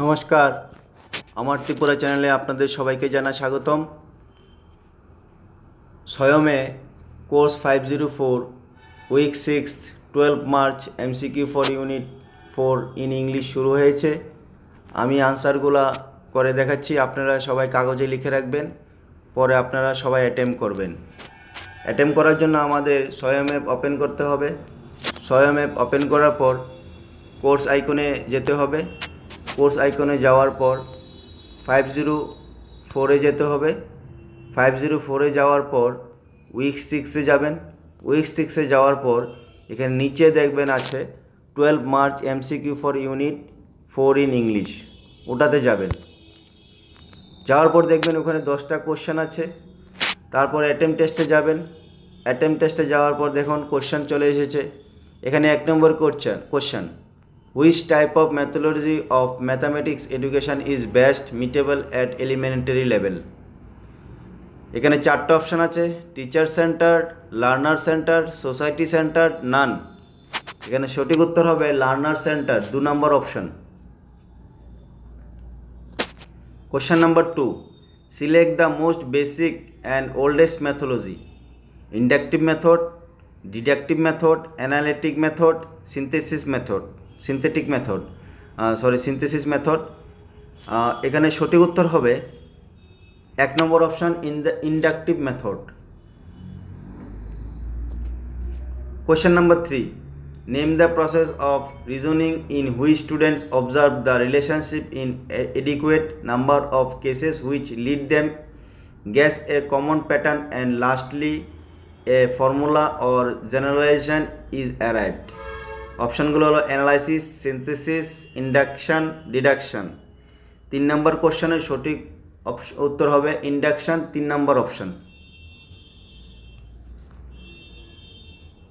নমস্কার, আমার ত্রিপুরা চ্যানেলে আপনাদের সবাইকে জানাই স্বাগতম। স্বয়মে course 504 week 6 12 March MCQ for unit 4 in English শুরু হয়েছে। আমি আনসারগুলো করে দেখাচ্ছি, আপনারা সবাই কাগজে লিখে রাখবেন, পরে আপনারা সবাই অ্যাটেম্প করবেন। অ্যাটেম্প করার জন্য আমাদের স্বয়ম অ্যাপ ওপেন করতে হবে। স্বয়ম অ্যাপ ওপেন করার পর কোর্স আইকনে যেতে হবে। কোর্স আইকনে যাওয়ার পর 504-এ যেতে হবে। 504-এ যাওয়ার পর উইক 6-এ যাবেন। উইক 6-এ যাওয়ার পর এখানে নিচে দেখবেন আছে 12 March MCQ for unit 4 in English, ওটাতে যাবেন। যাওয়ার পর দেখবেন ওখানে 10টা কোশ্চেন আছে। তারপর অ্যাটেম্প টেস্টে যাবেন। অ্যাটেম্প টেস্টে যাওয়ার পর দেখুন কোশ্চেন চলে এসেছে। এখানে 1 নম্বর question, which type of methodology of mathematics education is best meetable at elementary level? এখানে 4টা অপশান আছে, teacher centered, learner center, society centered, none. এখানে সঠিক উত্তর হবে লার্নার সেন্টার, 2 নম্বর option. Question number 2, select the most basic and oldest methodology, inductive method, deductive method, analytic method, synthesis method. এখানে সঠিক উত্তর হবে 1 নম্বর option, inductive method. Question number 3, name the process of reasoning in which students observe the relationship in adequate number of cases which lead them guess a common pattern and lastly a formula or generalization is arrived. অপশানগুলো হলো analysis, synthesis, induction, deduction. 3 নম্বর কোশ্চেনের সঠিক উত্তর হবে induction, 3 নম্বর option.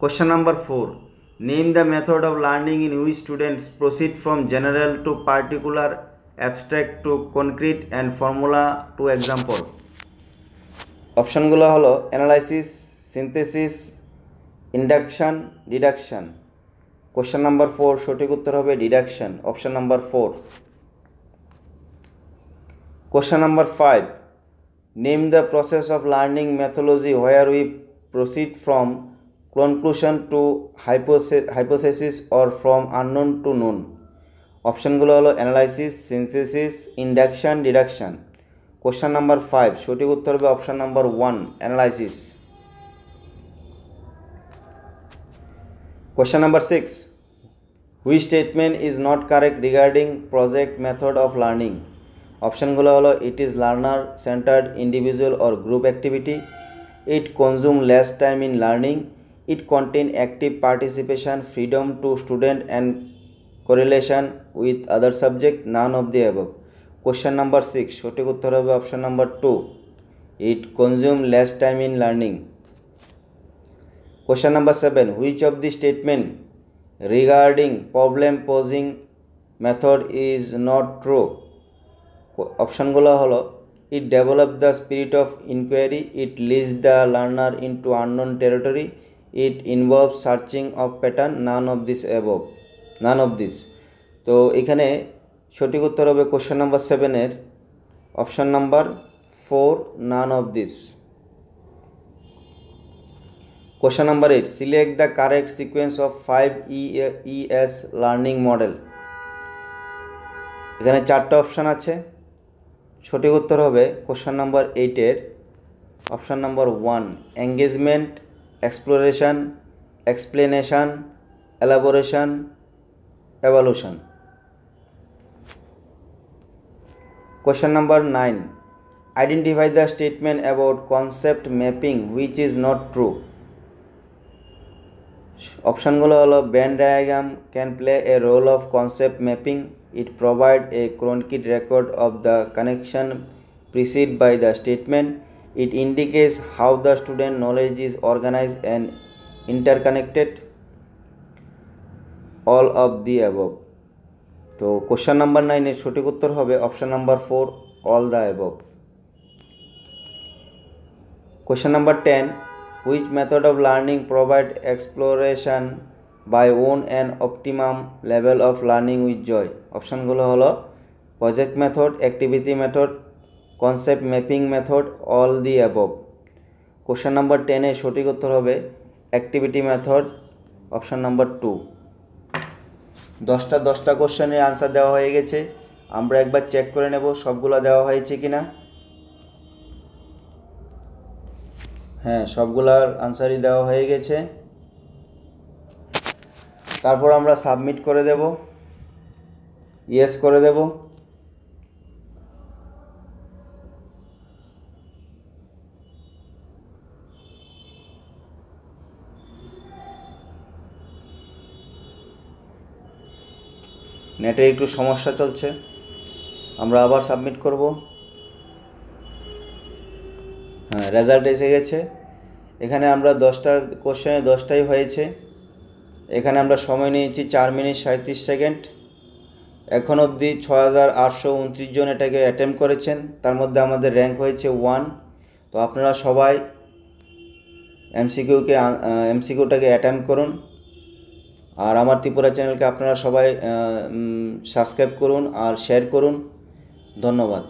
Question number 4, name the method of learning in which students proceed from general to particular, abstract to concrete and formula to example. অপশানগুলো হলো analysis, synthesis, induction, deduction. Question number 4 সঠিক উত্তর হবে deduction, option number 4। Question number 5, name the process of learning methodology where we proceed from conclusion to hypothesis or from unknown to known. অপশানগুলো হলো analysis, synthesis, induction, deduction. Question number 5 সঠিক উত্তর হবে option number 1, analysis. Question number 6, which statement is not correct regarding project method of learning. অপশানগুলো হলো it is learner centred, individual or group activity, it consume less time in learning, it contain active participation, freedom to student and correlation with other subject, none of the above. Question number 6 সঠিক উত্তর হবে option number 2, it consume less time in learning. Question number 7, which of the statement regarding problem posing method is not true. অপশানগুলো হলো it develop the spirit of inquiry, it leads the learner into unknown territory, it involve searching of pattern, none of this. তো এখানে সঠিক উত্তর হবে question number 7-এর option number 4, none of this. Question number 8, select the correct sequence of 5 ES learning model. এখানে 4টা option আছে। সঠিক উত্তর হবে কোশ্চেন নাম্বার 8-এর option number 1, engagement, exploration, explanation, elaboration, evaluation. Question number 9, identify the statement about concept mapping which is not true. অপশানগুলো হলো Venn diagram can play a role of concept mapping, it provide a chronological record of the connection preceded by the statement, it indicates how the student knowledge is organized and interconnected, all of the above. তো question number 9-এর সঠিক উত্তর হবে option number 4, all the above. Question number 10, which method of learning provide exploration by own and optimum level of learning with joy. অপশানগুলো হলো project method, activity method, concept mapping method, all the above. Question number 10-এর সঠিক উত্তর হবে activity method, option number 2। 10টা কোশ্চেনের answer দেওয়া হয়ে গেছে। আমরা একবার চেক করে নেব সবগুলো দেওয়া হয়েছে কিনা। হ্যাঁ, সবগুলার আনসারই দেওয়া হয়ে গেছে। তারপর আমরা সাবমিট করে দেব, ইয়েস করে দেব। নেটে একটু সমস্যা চলছে, আমরা আবার সাবমিট করব। হ্যাঁ, রেজাল্ট এসে গেছে। এখানে আমরা 10টা কোশ্চেনে 10টাই হয়েছে। এখানে আমরা সময় নিয়েছি 4 মিনিট 37 সেকেন্ড। এখন অবধি 6829 জন এটাকে অ্যাটেম্প করেছেন, তার মধ্যে আমাদের র্যাঙ্ক হয়েছে 1। তো আপনারা সবাই এমসিকিউটাকে অ্যাটেম্প করুন। আর আমার ত্রিপুরা চ্যানেলকে আপনারা সবাই সাবস্ক্রাইব করুন আর শেয়ার করুন। ধন্যবাদ।